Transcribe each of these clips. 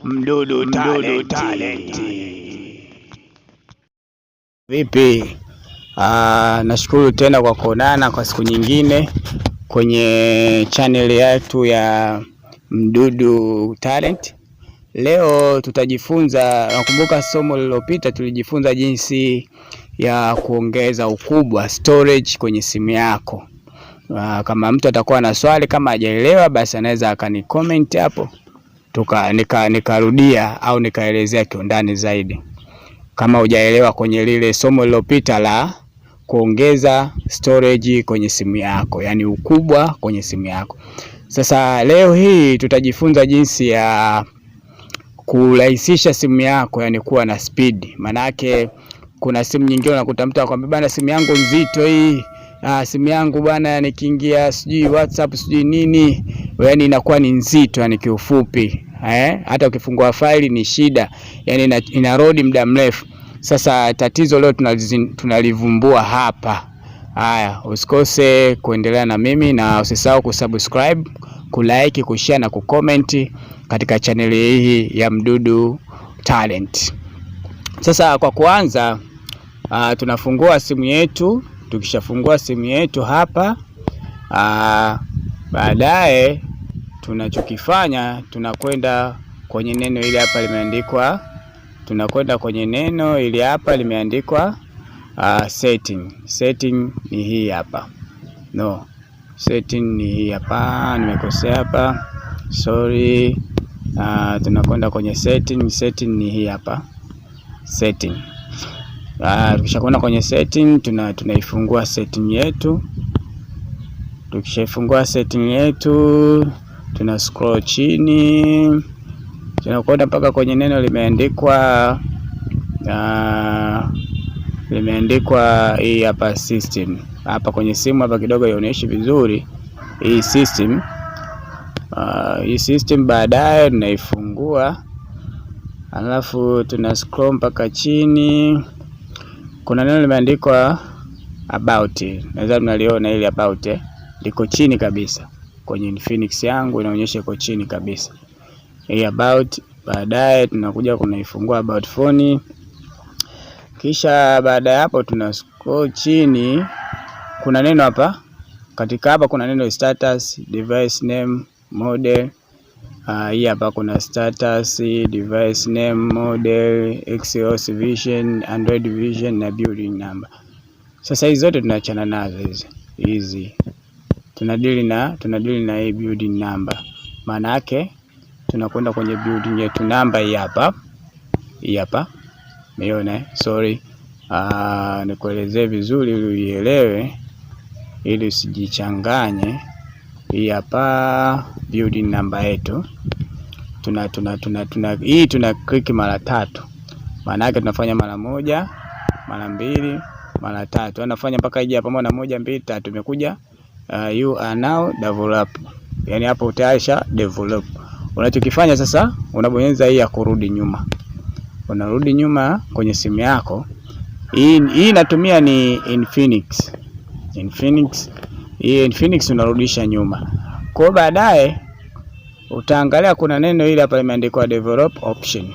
Mdudu Talent. Vipi? Nashukuru tena kwa kuonana kwa siku nyingine kwenye channel yetu ya Mdudu Talent. Leo tutajifunza, nakumbuka somo lililopita tulijifunza jinsi ya kuongeza ukubwa storage kwenye simu yako. Kama mtu atakuwa na swali, kama hajaelewa basi anaweza akani comment hapo nikarudia au nikaelezea kiundani zaidi. Kama hujaelewa kwenye lile somo lililopita la kuongeza storage kwenye simu yako, yani ukubwa kwenye simu yako. Sasa leo hii tutajifunza jinsi ya kurahisisha simu yako, yani kuwa na speed. Manake kuna simu nyingine unakuta mtu akwambia bana, simu yangu nzito hii, simu yangu bana nikiingia sijui WhatsApp sijui nini, yani inakuwa ni nzito, yani kiufupi hata ukifungua faili ni shida, yani ina load muda mrefu. Sasa tatizo leo tunalivumbua hapa. Haya, usikose kuendelea na mimi, na usisahau kusubscribe, kulike, kushare na kucomment katika channel hii ya Mdudu Talent. Sasa kwa kuanza, tunafungua simu yetu. Tukishafungua simu yetu hapa, baadaye tunachokifanya tunakwenda kwenye neno ile hapa limeandikwa, setting. Setting ni hii hapa. Setting ni hii hapa, nimekosea hapa, sorry. Tunakwenda kwenye setting. Setting ni hii hapa, setting. Tukishakwenda kwenye setting, tunaifungua setting yetu. Tukishafungua setting yetu, tuna scroll chini, tunakwenda mpaka kwenye neno limeandikwa hii hapa, system. Hapa kwenye simu hapa kidogo ionyeshi vizuri hii system. Hii system baadaye tunaifungua, alafu tuna scroll mpaka chini. Kuna neno limeandikwa about. Naweza mnaliona ile about liko chini kabisa. Kwenye Infinix yangu inaonyesha iko chini kabisa hii about. Baadaye tunakuja kunaifungua about phone. Kisha baada ya hapo tuna scroll chini, kuna neno hapa katika hapa, kuna neno status, device name, model. Hii hapa kuna status, device name, model, XOS version, Android version na building number. Sasa hizi zote tunaachana nazo hizi. Tunadili na hii building number. Maana yake tunakwenda kwenye building yetu number hii hapa. Umeona? Sorry. Nikuelezee vizuri ili uielewe, ili usijichanganye. Hii hapa building number yetu. Tuna click mara 3. Maana yake tunafanya mara 1, mara 2, mara 3. Anafanya mpaka ije hapa 1 2 3. Imekuja you are now develop. Yani hapo utaisha develop. Unachokifanya sasa, unabonyeza hii ya kurudi nyuma. Unarudi nyuma kwenye simu yako. Hii natumia ni Infinix. Hii Infinix unarudisha nyuma. Kwa baadaye utaangalia kuna neno ile hapa limeandikwa develop option.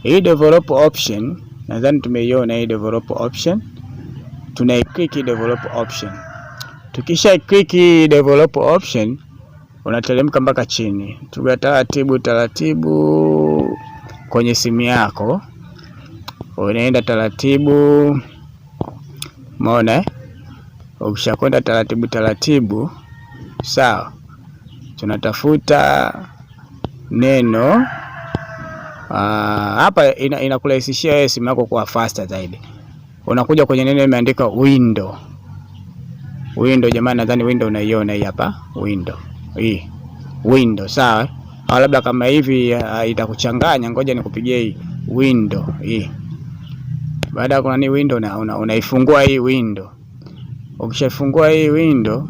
Hii develop option, nadhani tumeiona hii develop option. Tunaiclick develop option. Tukisha click develop option, unateremka mpaka chini. Tuga taratibu kwenye simu yako. Unaenda taratibu. Umeona? Ukishakwenda taratibu, sawa. Tunatafuta neno hapa, inakurahisishia wewe simu yako kuwa faster zaidi. Unakuja kwenye neno limeandika window. Jamani, nadhani window unaiona hii hapa, window, sawa. Au labda kama hivi itakuchanganya, ngoja nikupigie hii window hii. Baada ya kuna ni window unaifungua hii window. Ukishafungua hii window,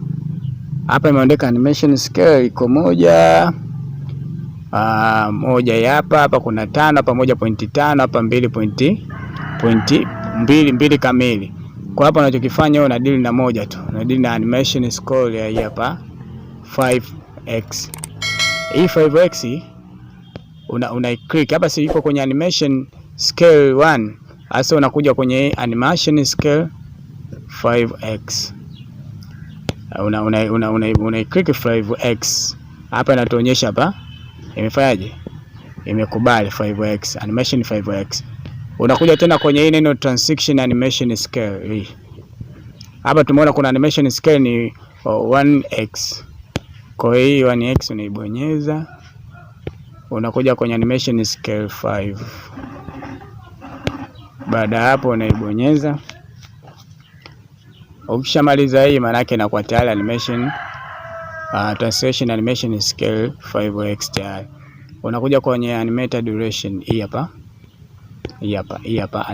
hapa imeandika animation scale iko 1 hapa kuna 5 hapa 1.5 hapa 2.2 kamili. Kwa hapa unachokifanya wewe unadili na moja tu. Unadili na animation scale ya hapa 5x. Hii 5x una click hapa, si iko kwenye animation scale 1. Sasa unakuja kwenye animation scale 5x, una click 5x hapa, inatuonyesha hapa imefanyaje, imekubali 5x, animation 5x. Unakuja tena kwenye hii neno transition animation scale hii hapa, tumeona kuna animation scale ni 1x. Kwa hiyo 1x unaibonyeza, unakuja kwenye animation scale 5. Baada ya hapo unaibonyeza. Ukishamaliza hii, maana yake inakuwa tayari animation transition animation scale 5x tayari. Unakuja kwenye animator duration hii hapa, hii hapa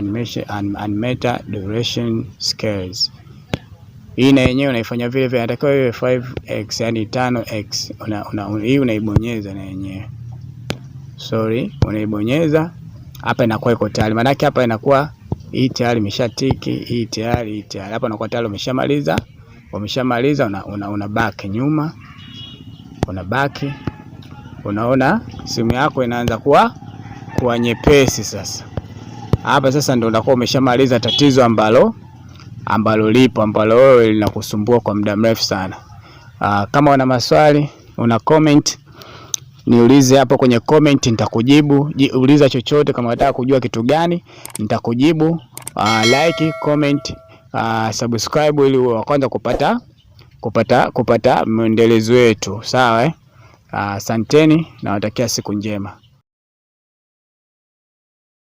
animator duration scales. Hii na yenyewe unaifanya vile vile, inatakiwa iwe 5x, yani 5x. Hii unaibonyeza na yenyewe, unaibonyeza hapa, inakuwa iko tayari. Maana yake hapa inakuwa hii tayari imeshatiki, hii tayari hapa inakuwa tayari umeshamaliza. Una back nyuma, una back, unaona simu yako inaanza kuwa nyepesi sasa. Hapa sasa ndio unakuwa umeshamaliza tatizo ambalo wewe linakusumbua kwa muda mrefu sana. Kama una maswali, una comment, niulize hapo kwenye comment, nitakujibu. Uliza chochote, kama unataka kujua kitu gani nitakujibu. Like, comment, subscribe ili wa kwanza kupata maendelezo yetu, sawa? Asanteni, nawatakia siku njema.